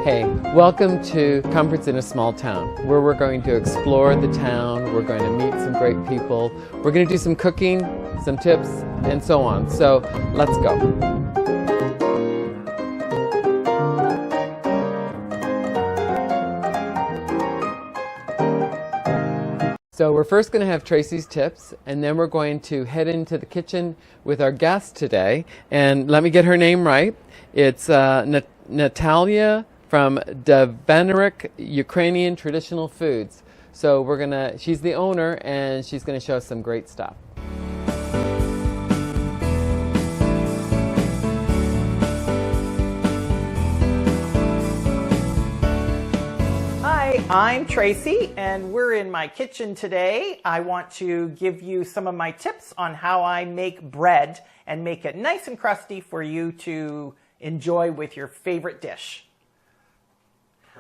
Hey, welcome to Comforts in a Small Town, where we're going to explore the town, we're going to meet some great people, we're going to do some cooking, some tips, and so on. So let's go. So we're first going to have Tracey's tips, and then we're going to head into the kitchen with our guest today. And let me get her name right. It's Nataliia from Dvanerik Ukrainian Traditional Foods. So she's the owner, and she's going to show us some great stuff. Hi, I'm Tracey, and we're in my kitchen today. I want to give you some of my tips on how I make bread and make it nice and crusty for you to enjoy with your favorite dish.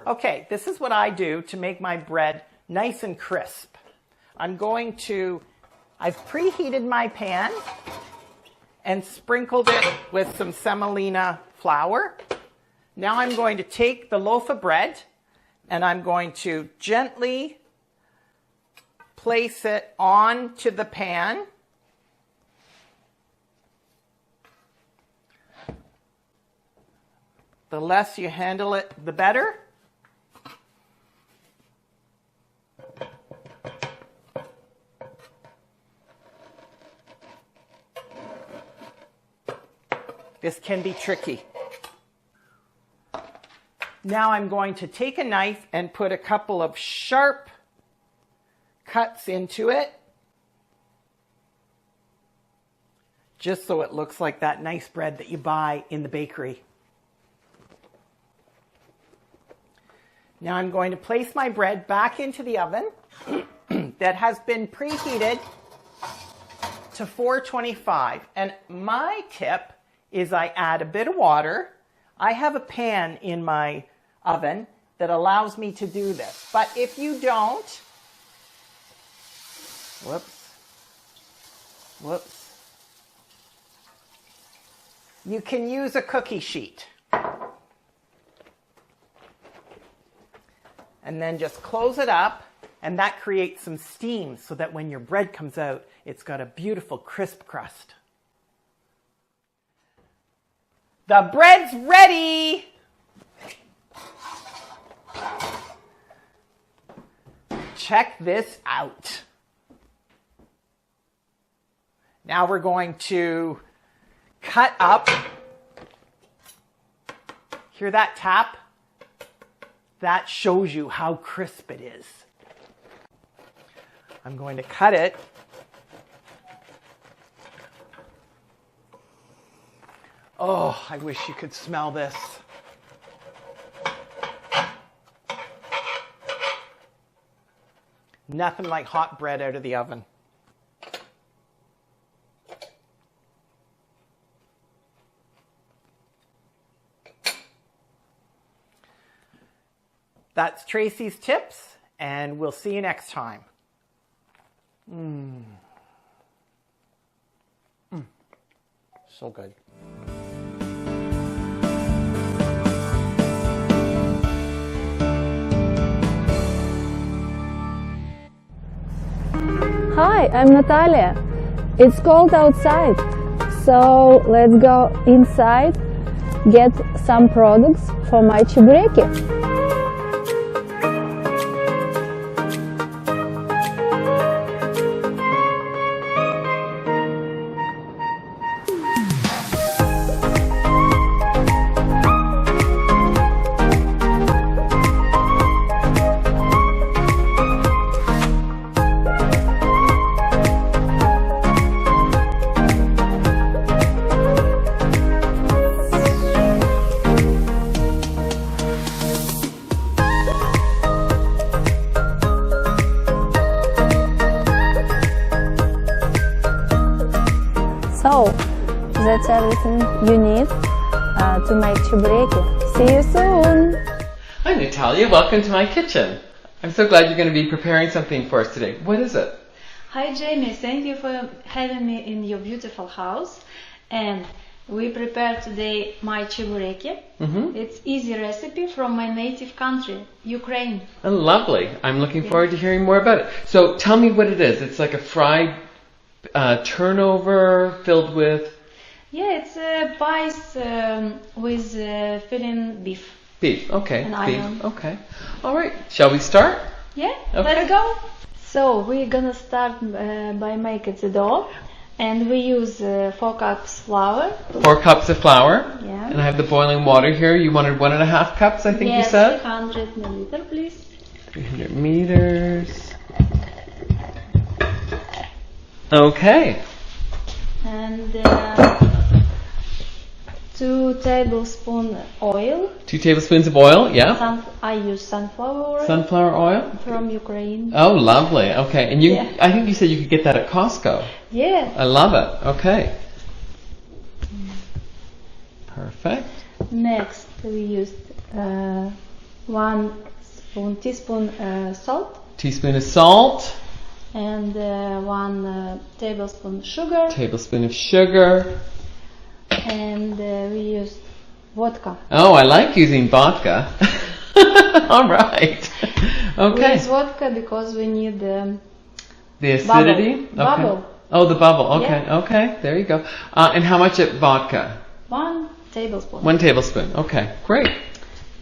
Okay, this is what I do to make my bread nice and crisp. I've preheated my pan and sprinkled it with some semolina flour. Now I'm going to take the loaf of bread and I'm going to gently place it onto the pan. The less you handle it, the better. This can be tricky. Now I'm going to take a knife and put a couple of sharp cuts into it, just so it looks like that nice bread that you buy in the bakery. Now I'm going to place my bread back into the oven that has been preheated to 425. And my tip is I add a bit of water. I have a pan in my oven that allows me to do this. But if you don't, you can use a cookie sheet. And then just close it up, and that creates some steam so that when your bread comes out, it's got a beautiful crisp crust. The bread's ready! Check this out. Now we're going to cut up. Hear that tap? That shows you how crisp it is. I'm going to cut it. Oh, I wish you could smell this. Nothing like hot bread out of the oven. That's Tracey's tips, and we'll see you next time. So good. Hi, I'm Nataliia. It's cold outside, so let's go inside, get some products for my чебуреки. So, that's everything you need to make чебуреки. See you soon! Hi Nataliia, welcome to my kitchen. I'm so glad you're going to be preparing something for us today. What is it? Hi Jamie, thank you for having me in your beautiful house. And We prepare today my chebureki. It's easy recipe from my native country, Ukraine. Oh, lovely. I'm looking forward to hearing more about it. So tell me what it is. It's like a fried turnover filled with... Yeah, it's pies with filling beef. Beef, okay. And beef, onion. okay. All right. Shall we start? Yeah, Okay. let's go. So we're gonna start by making the dough, and we use 4 cups flour. 4 cups of flour. Yeah. And I have the boiling water here. You wanted 1.5 cups, I think you Yes, said? 300 milliliter, please. 300 meters. Okay. And 2 tablespoons oil. 2 tablespoons of oil, yeah. I use sunflower oil Sunflower oil. from Ukraine. Oh, lovely. Okay. And you, Yeah. I think you said you could get that at Costco. Yeah. I love it. Okay. Perfect. Next, we used 1 teaspoon salt Teaspoon of salt. and 1 tablespoon sugar, Tablespoon of sugar. and we used vodka. Oh, I like using vodka. All right. We Okay. use vodka because we need The acidity? Bubble. Bubble. Oh, the bubble. Okay. Yeah. Okay. There you go. And how much of vodka? 1 tablespoon. 1 tablespoon. Okay. Great.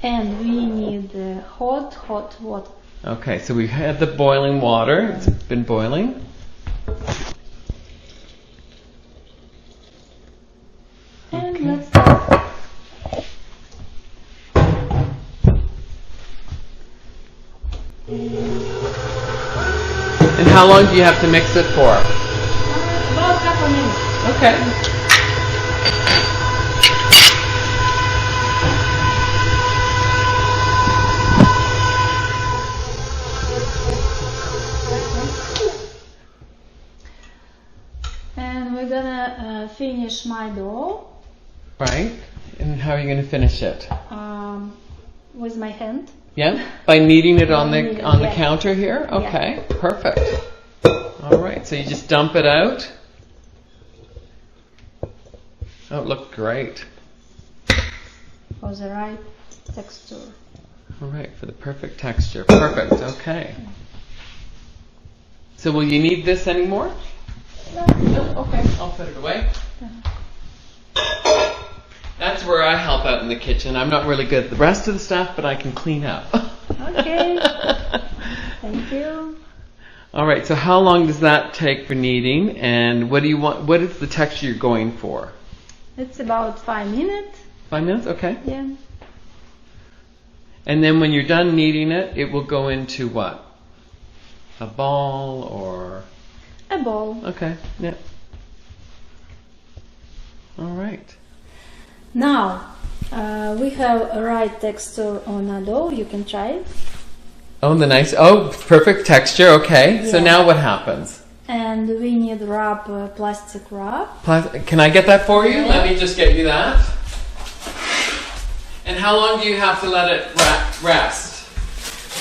And we need hot water. Okay. So we had the boiling water. It's been boiling. And Okay. let's start. And how long do you have to mix it for? About a couple minutes. Okay. And we're gonna finish my dough Right. And how are you going to finish it? with my hand. Yeah, by kneading it on the Yeah. counter here. Okay, perfect. All right, so you just dump it out. Oh, it looked great. For the right texture. All right, for the perfect texture. Perfect. Okay. So will you need this anymore? No. No. Okay, I'll put it away. That's where I help out in the kitchen. I'm not really good at the rest of the stuff, but I can clean up. Okay. Thank you. All right, so how long does that take for kneading, and what do you want? What is the texture you're going for? It's about 5 minutes. 5 minutes, okay. Yeah. And then when you're done kneading it, it will go into what? A ball or? A bowl. Okay, yeah. All right. Now, we have a right texture on a dough. You can try it. Oh, perfect texture. Okay. So Yeah. now what happens? And we need wrap, plastic wrap. Can I get that for you? Let me just get you that. And how long do you have to let it rest?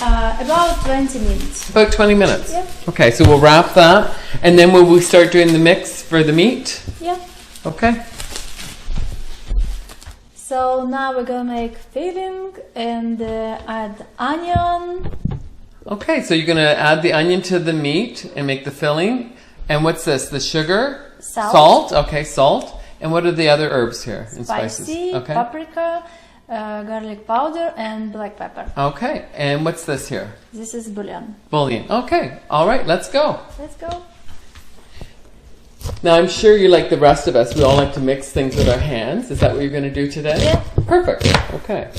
About 20 minutes. About 20 minutes. Yep. Okay, so we'll wrap that, and then will we start doing the mix for the meat? Yeah. Okay. So now we're gonna make filling and add onion. Okay, so you're gonna add the onion to the meat and make the filling. And what's this? The sugar? Salt. Salt. Okay, salt. And what are the other herbs here and Spicy, spices? Okay. paprika, garlic powder, and black pepper. Okay. And what's this here? This is bouillon. Bouillon. Okay. All right. Let's go. Let's go. Now I'm sure you're like the rest of us. We all like to mix things with our hands. Is that what you're going to do today? Yeah. Perfect. Okay.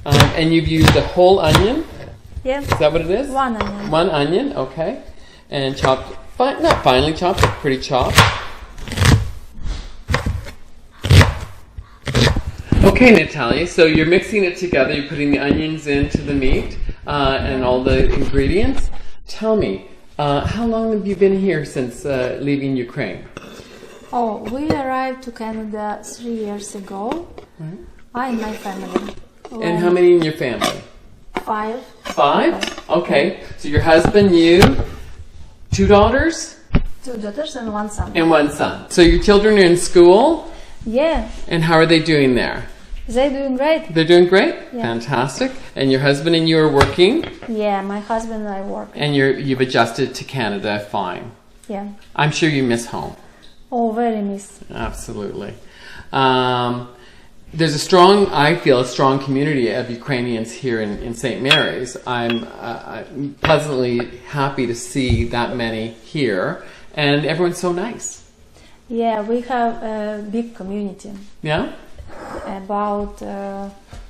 And you've used a whole onion. Yeah. Is that what it is? 1 onion. 1 onion. Okay. And chopped. Not finely chopped, but pretty chopped. Okay, Nataliia, so you're mixing it together, you're putting the onions into the meat and all the ingredients. Tell me, how long have you been here since leaving Ukraine? Oh, we arrived to Canada 3 years ago. I and my family. And how many in your family? 5. 5? Okay, so your husband, you, 2 daughters? 2 daughters and 1 son. And 1 son. So your children are in school? Yeah, And how are they doing there? they're doing great. They're doing great? Yeah. Fantastic. And your husband and you are working, Yeah, my husband and I work. and you've adjusted to Canada fine. Yeah. I'm sure you miss home. Oh, very miss. Absolutely. There's I feel a strong community of Ukrainians here in St. Mary's. I'm pleasantly happy to see that many here, and everyone's so nice. Yeah, we have a big community, Yeah? about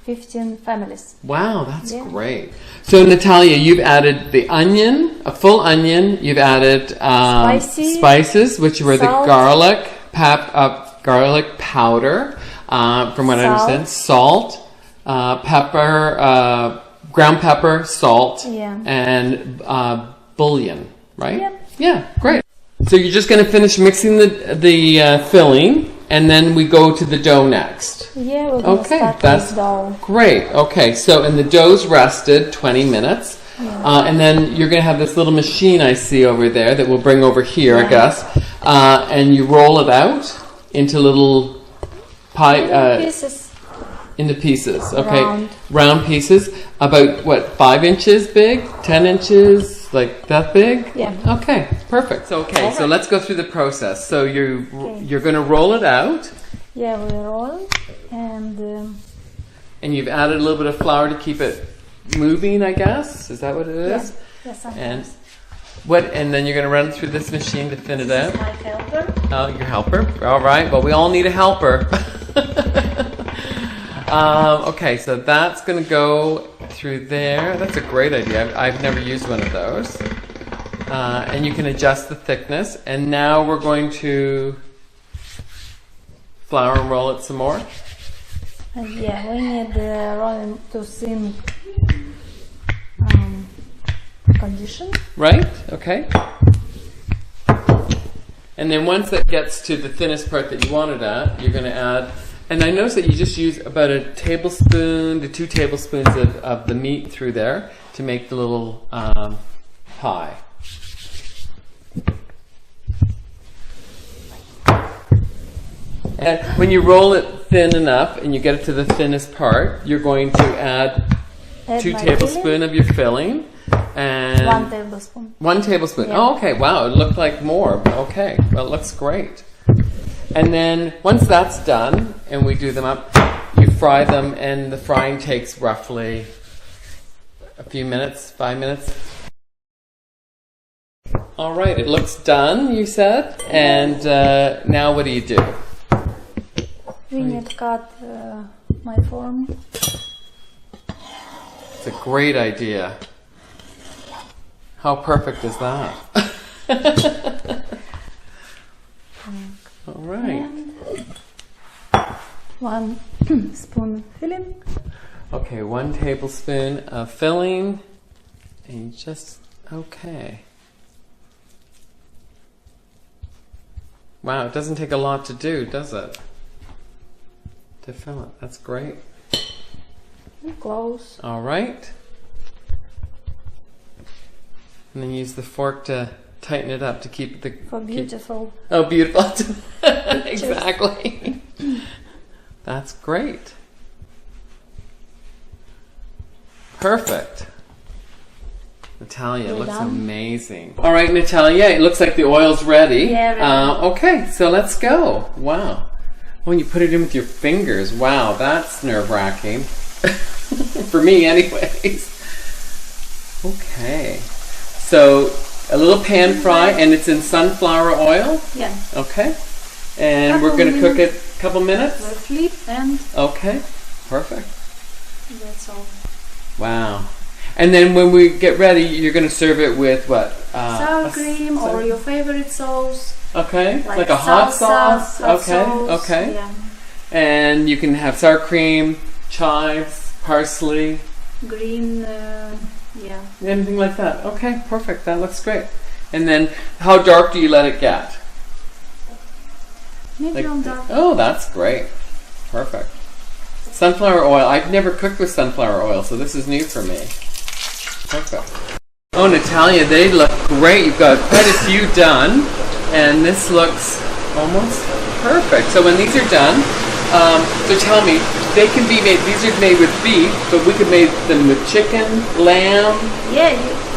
15 families. Wow, that's Yeah. great. So Nataliia, you've added the onion, a full onion. You've added spices, which were the salt. garlic powder, from what I Salt. understand, salt, pepper, ground pepper, salt, Yeah. and bouillon, right? Yep. Yeah, great. So you're just going to finish mixing the filling, and then we go to the dough next. Yeah, we're gonna Okay, start that's with dough. great. Okay, so and the dough's rested 20 minutes. And then you're going to have this little machine I see over there that we'll bring over here, I Yeah. guess. And you roll it out into little Pieces. into pieces. Okay, Round. round pieces. About what, 5 inches big, 10 inches, like that big? Yeah. Okay, perfect. So so let's go through the process. So you're going to roll it out. Yeah, we roll and And you've added a little bit of flour to keep it moving, I guess. Is that what it yeah, is? yeah, sometimes. And and then you're going to run through this machine to thin it out. My helper. Oh, your helper. All right. Well, we all need a helper. Okay, so that's going to go through there. That's a great idea. I've never used one of those. And you can adjust the thickness. And now we're going to flour and roll it some more. And yeah, we need rolling to thin condition. Right? Okay. And then once that gets to the thinnest part that you want it at, you're going to add, and I noticed that you just use about a tablespoon to 2 tablespoons of the meat through there to make the little pie. And when you roll it thin enough and you get it to the thinnest part, you're going to add Add 2 my tablespoons filling. of your filling. And 1 tablespoon. 1 tablespoon. Yeah. Oh, okay. Wow, it looked like more. Okay, well, it looks great. And then once that's done, and we do them up, you fry them, and the frying takes roughly a few minutes, 5 minutes. All right, it looks done, you said. And now what do you do? We need to cut my form. It's a great idea. How perfect is that? All right. And 1 spoon filling. Okay, 1 tablespoon of filling. And just, okay. Wow, it doesn't take a lot to do, does it? To fill it. That's great. Close. All right. And then use the fork to tighten it up to keep the... For beautiful. Oh, beautiful. Exactly. That's great. Perfect. Nataliia, it We're looks done. amazing. All right, Nataliia, it looks like the oil's ready. Yeah, ready. Okay, so let's go. Wow. When you put it in with your fingers, wow, that's nerve-wracking. For me, anyways. Okay. So, a little pan fry, and it's in sunflower oil. Yeah. Okay. And we're Couple going to cook it minutes. a couple minutes. We'll flip and Okay. Perfect. that's all. Wow. And then when we get ready, you're going to serve it with what? Sour a cream or your favorite sauce. Okay. Like a hot salsa, sauce. hot Okay. sauce, Okay. Yeah. And you can have sour cream, chives, parsley, Green, yeah. anything like that. Okay. Perfect. That looks great. And then how dark do you let it get? Medium dark. Oh, that's great. Perfect. Sunflower oil. I've never cooked with sunflower oil, so this is new for me. Perfect. Oh, Nataliia, they look great. You've got quite a few done, and this looks almost Perfect. So when these are done, so tell me, they can be made, these are made with beef, but we could make them with chicken, lamb. Yeah,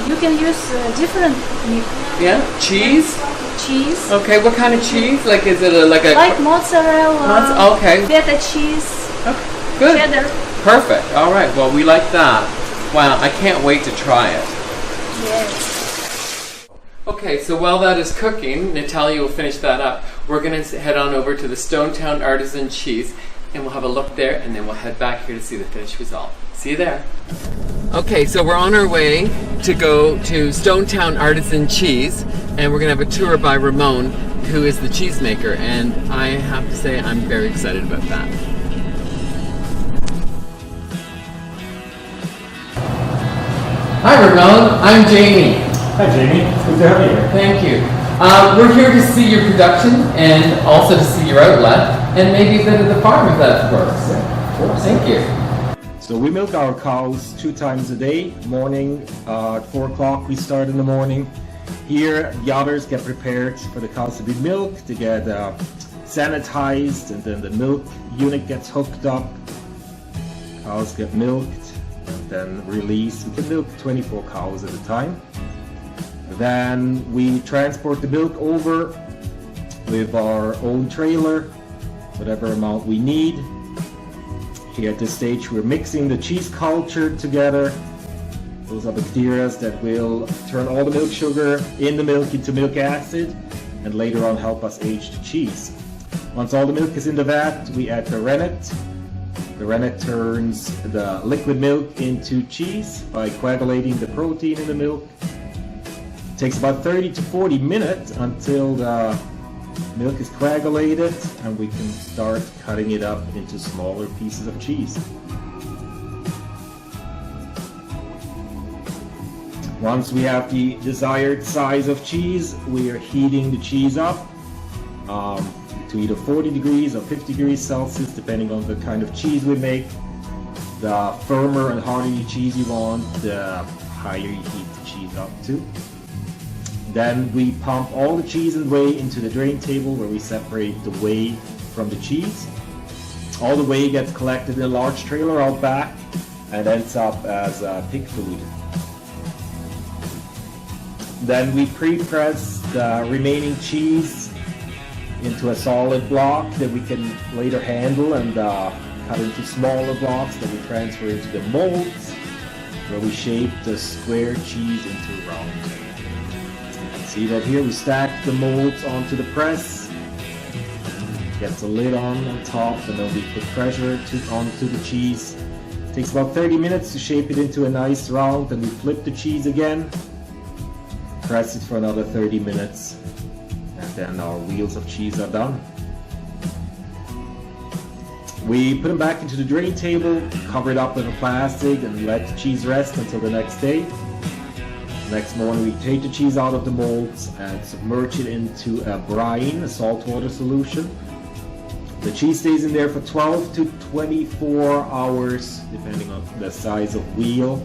you can use different meat. Yeah, cheese. Cheese. Okay, what kind of cheese? Like, is it like mozzarella. Okay. Feta cheese. Okay. Good. Cheddar. Perfect. All right. Well, we like that. Wow, I can't wait to try it. Yes. Okay, so while that is cooking, Nataliia will finish that up. We're going to head on over to the Stonetown Artisan Cheese, and we'll have a look there, and then we'll head back here to see the finished result. See you there. Okay, so we're on our way to go to Stonetown Artisan Cheese, and we're going to have a tour by Ramon, who is the cheesemaker, and I have to say I'm very excited about that. Hi Ramon, I'm Jamie. Hi Jamie, it's good to have you here. Thank you. We're here to see your production and also to see your outlet and maybe a bit of the farm if that works. Yeah, of course. Thank you. So we milk our cows 2 times a day. Morning at 4 o'clock we start in the morning. Here the udders get prepared for the cows to be milked. They get sanitized, and then the milk unit gets hooked up. Cows get milked and then released. We can milk 24 cows at a time. Then we transport the milk over with our own trailer, whatever amount we need. Here at this stage we're mixing the cheese culture together. Those are bacteria that will turn all the milk sugar in the milk into milk acid and later on help us age the cheese. Once all the milk is in the vat, we add the rennet. The rennet turns the liquid milk into cheese by coagulating the protein in the milk. It takes about 30 to 40 minutes until the milk is coagulated and we can start cutting it up into smaller pieces of cheese. Once we have the desired size of cheese, we are heating the cheese up to either 40 degrees or 50 degrees Celsius, depending on the kind of cheese we make. The firmer and harder the cheese you want, the higher you heat the cheese up to. Then we pump all the cheese and whey into the drain table where we separate the whey from the cheese. All the whey gets collected in a large trailer out back and ends up as pig food. Then we pre-press the remaining cheese into a solid block that we can later handle and cut into smaller blocks that we transfer into the molds where we shape the square cheese into round. See that here we stack the molds onto the press, gets a lid on top, and then we put pressure onto the cheese. It takes about 30 minutes to shape it into a nice round, and we flip the cheese again, press it for another 30 minutes, and then our wheels of cheese are done. We put them back into the drain table, cover it up with a plastic, and let the cheese rest until the next day. Next morning we take the cheese out of the molds and submerge it into a brine, a saltwater solution. The cheese stays in there for 12 to 24 hours depending on the size of wheel.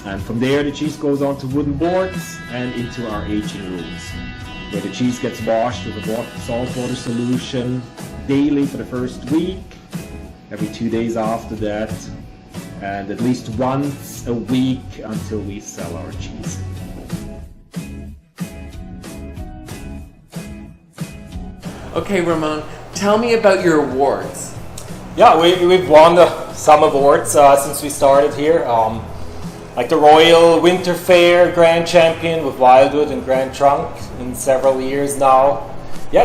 And from there the cheese goes onto wooden boards and into our aging rooms, where the cheese gets washed with a saltwater solution daily for the first week, every 2 days after that, and at least once a week until we sell our cheese. Okay, Ramon, tell me about your awards. Yeah, we've won some awards since we started here. Like the Royal Winter Fair Grand Champion with Wildwood and Grand Trunk in several years now. Yeah,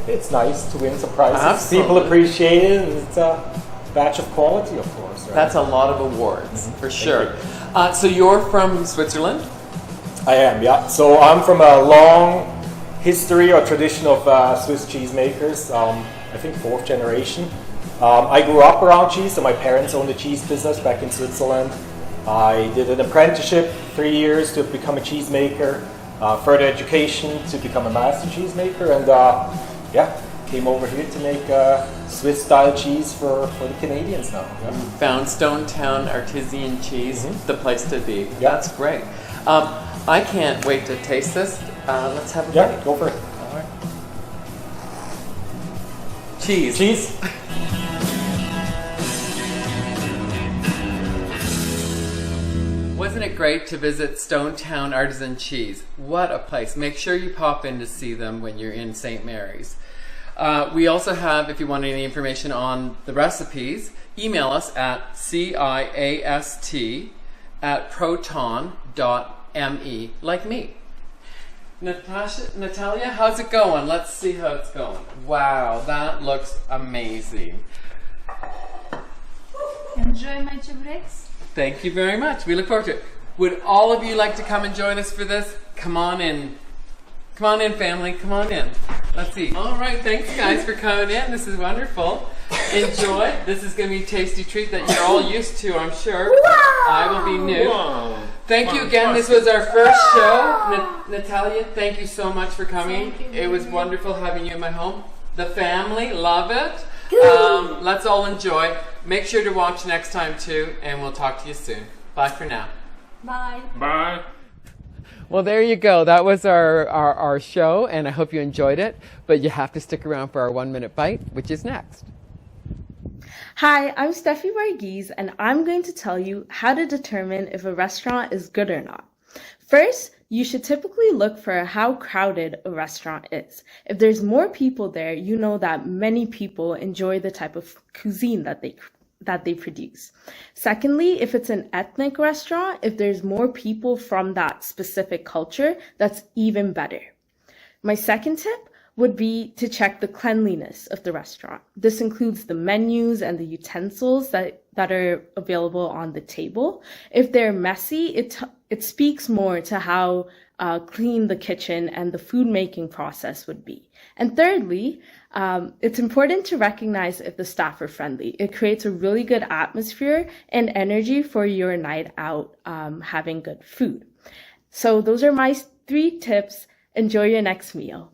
it's nice to win some prizes. Absolutely. People appreciate it, and it's a badge of quality, of course. Right? That's a lot of awards, for sure. So you're from Switzerland? I am, yeah. So I'm from a long history or tradition of Swiss cheesemakers. I think 4th generation. I grew up around cheese, so my parents owned a cheese business back in Switzerland. I did an apprenticeship, 3 years to become a cheesemaker, further education to become a master cheesemaker, and came over here to make Swiss-style cheese for the Canadians now. Yeah. Found Stonetown Artisan Cheese, the place to be. Yeah. That's great. I can't wait to taste this. Let's have a bite. Yeah, go for it. All right. Cheese. Cheese. Wasn't it great to visit Stonetown Artisan Cheese? What a place. Make sure you pop in to see them when you're in St. Mary's. We also have, if you want any information on the recipes, email us at ciast@proton.me, like me. Nataliia, how's it going? Let's see how it's going. Wow, that looks amazing. Enjoy my chevreks. Thank you very much. We look forward to it. Would all of you like to come and join us for this? Come on in. Come on in, family. Come on in. Let's eat. All right. Thanks, guys, for coming in. This is wonderful. Enjoy. This is going to be a tasty treat that you're all used to, I'm sure. I will be new. Thank you again. This was our first show. Nataliia, thank you so much for coming. It was wonderful having you in my home. The family, love it. Let's all enjoy. Make sure to watch next time too, and we'll talk to you soon. Bye for now. Bye. Bye. Well, there you go. That was our show, and I hope you enjoyed it. But you have to stick around for our 1-minute bite, which is next. Hi, I'm Stephie Varghese, and I'm going to tell you how to determine if a restaurant is good or not. First, you should typically look for how crowded a restaurant is. If there's more people there, you know that many people enjoy the type of cuisine that they produce. Secondly, if it's an ethnic restaurant, if there's more people from that specific culture, that's even better. My second tip would be to check the cleanliness of the restaurant. This includes the menus and the utensils that are available on the table. If they're messy, it speaks more to how clean the kitchen and the food making process would be. And thirdly, it's important to recognize if the staff are friendly. It creates a really good atmosphere and energy for your night out having good food. So those are my 3 tips. Enjoy your next meal.